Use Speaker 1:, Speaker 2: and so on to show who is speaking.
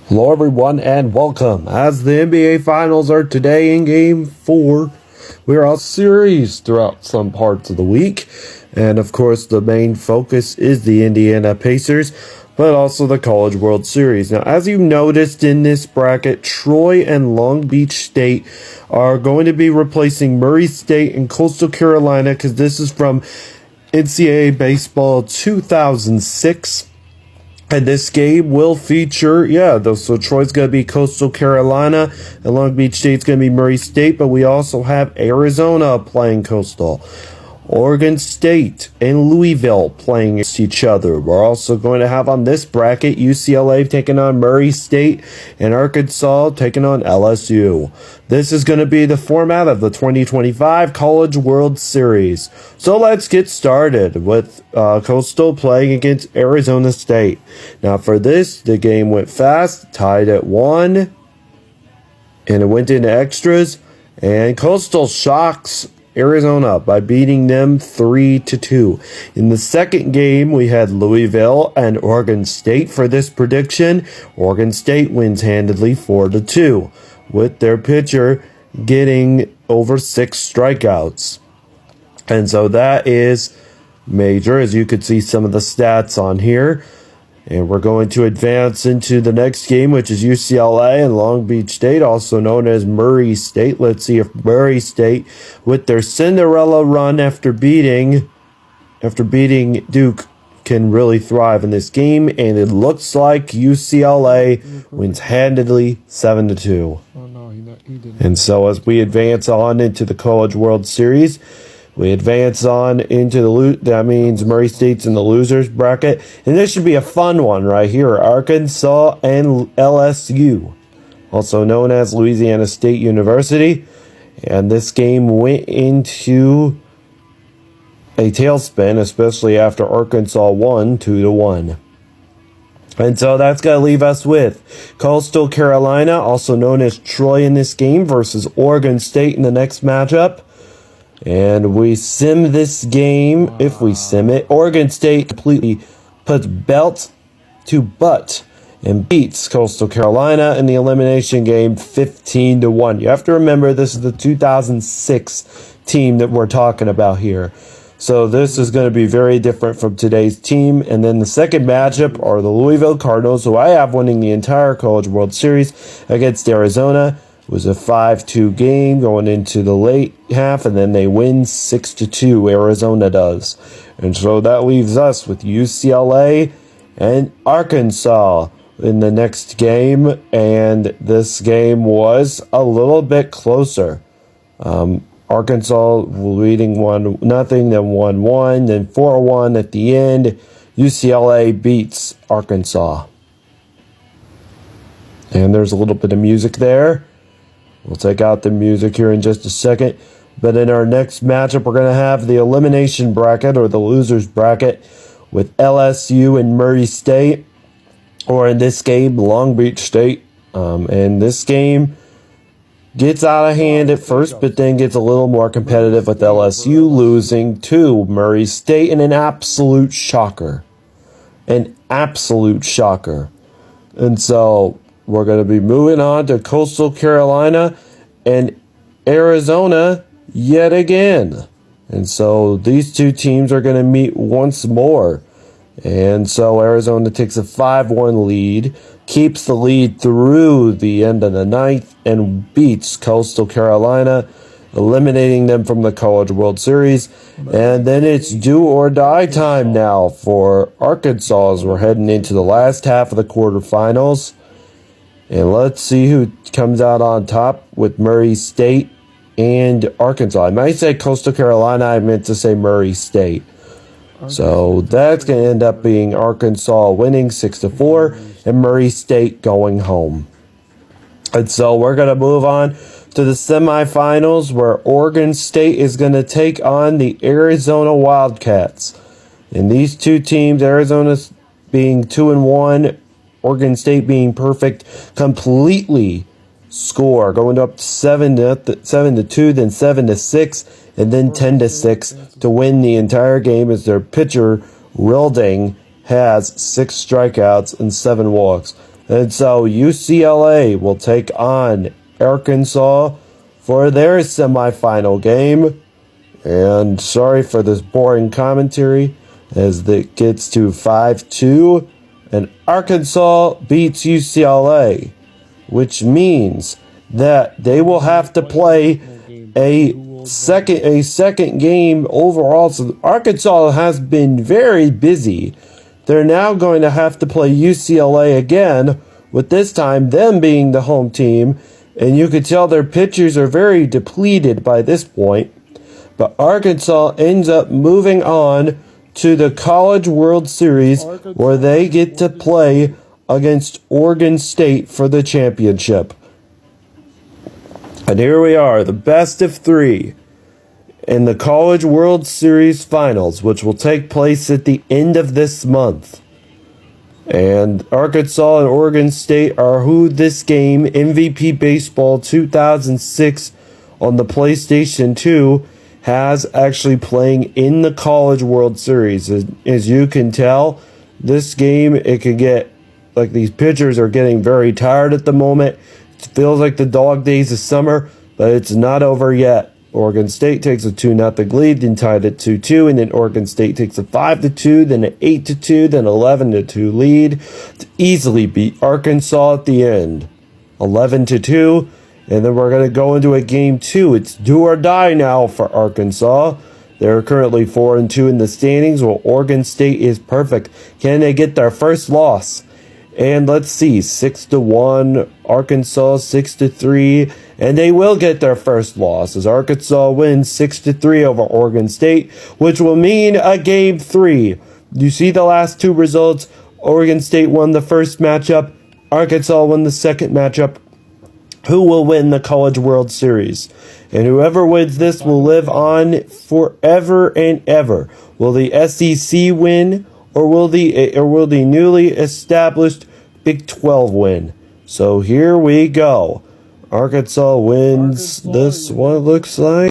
Speaker 1: Hello everyone and welcome. As the NBA Finals are today in Game 4, we're on series throughout some parts of the week. And of course the main focus is the Indiana Pacers, but also the College World Series. Now as you noticed in this bracket, Troy and Long Beach State are going to be replacing Murray State and Coastal Carolina because this is from NCAA Baseball 2006. And this game will feature, so Troy's going to be Coastal Carolina, and Long Beach State's going to be Murray State, but we also have Arizona playing Coastal. Oregon State and Louisville playing against each other. We're also going to have on this bracket UCLA taking on Murray State and Arkansas taking on LSU. This is going to be the format of the 2025 College World Series. So let's get started with Coastal playing against Arizona State. Now for this, the game went fast, tied at 1, and it went into extras, and Coastal shocks Arizona by beating them 3-2. In the second game, we had Louisville and Oregon State for this prediction. Oregon State wins handedly 4-2, with their pitcher getting over 6 strikeouts. And so that is major, as you could see some of the stats on here. And we're going to advance into the next game, which is UCLA and Long Beach State, also known as Murray State. Let's see if Murray State, with their Cinderella run after beating Duke, can really thrive in this game. And it looks like UCLA wins handedly 7-2.
Speaker 2: Oh, no, he didn't.
Speaker 1: And so as we advance on into the College World Series, we advance on into that means Murray State's in the losers bracket. And this should be a fun one right here. Arkansas and LSU, also known as Louisiana State University. And this game went into a tailspin, especially after Arkansas won 2-1. And so that's going to leave us with Coastal Carolina, also known as Troy, in this game versus Oregon State in the next matchup. And we sim this game. If we sim it, Oregon State completely puts belt to butt and beats Coastal Carolina in the elimination game 15-1. You have to remember this is the 2006 team that we're talking about here. So this is going to be very different from today's team. And then the second matchup are the Louisville Cardinals, who I have winning the entire College World Series against Arizona. It was a 5-2 game going into the late half, and then they win 6-2. Arizona does. And so that leaves us with UCLA and Arkansas in the next game. And this game was a little bit closer. Arkansas leading 1-0, then 1-1, then 4-1 at the end. UCLA beats Arkansas. And there's a little bit of music there. We'll take out the music here in just a second. But in our next matchup, we're going to have the elimination bracket, or the losers bracket, with LSU and Murray State, or in this game, Long Beach State. And this game gets out of hand at first, but then gets a little more competitive with LSU losing to Murray State in an absolute shocker. An absolute shocker. And so we're going to be moving on to Coastal Carolina and Arizona yet again. And so these two teams are going to meet once more. And so Arizona takes a 5-1 lead, keeps the lead through the end of the ninth, and beats Coastal Carolina, eliminating them from the College World Series. And then it's do or die time now for Arkansas as we're heading into the last half of the quarterfinals. And let's see who comes out on top with Murray State and Arkansas. I might say Coastal Carolina. I meant to say Murray State. So that's going to end up being Arkansas winning 6-4 and Murray State going home. And so we're going to move on to the semifinals, where Oregon State is going to take on the Arizona Wildcats. And these two teams, Arizona being 2-1, Oregon State being perfect, completely score, going up 7-2, then 7-6, and then 10-6 to win the entire game, as their pitcher Wilding has 6 strikeouts and 7 walks. And so UCLA will take on Arkansas for their semifinal game. And sorry for this boring commentary as it gets to 5-2. And Arkansas beats UCLA, which means that they will have to play a second game overall. So Arkansas has been very busy. They're now going to have to play UCLA again, with this time them being the home team. And you could tell their pitchers are very depleted by this point. But Arkansas ends up moving on to the College World Series, where they get to play against Oregon State for the championship. And here we are, the best of three in the College World Series finals, which will take place at the end of this month. And Arkansas and Oregon State are who this game, MVP Baseball 2006 on the PlayStation 2, has actually playing in the College World Series. As you can tell, this game, it can get, like, these pitchers are getting very tired at the moment. It feels like the dog days of summer, but it's not over yet. Oregon State takes a 2-0 lead, then tied at 2-2, and then Oregon State takes a 5-2, then an 8-2, then 11-2 lead to easily beat Arkansas at the end. 11-2. And then we're going to go into a game 2. It's do or die now for Arkansas. They're currently 4-2 in the standings, while Oregon State is perfect. Can they get their first loss? And let's see, 6-1, Arkansas 6-3, and they will get their first loss as Arkansas wins 6-3 over Oregon State, which will mean a game 3. You see the last two results. Oregon State won the first matchup. Arkansas won the second matchup. Who will win the College World Series? And whoever wins this will live on forever and ever. Will the SEC win, or will the newly established Big 12 win? So here we go. Arkansas wins this one, it looks like.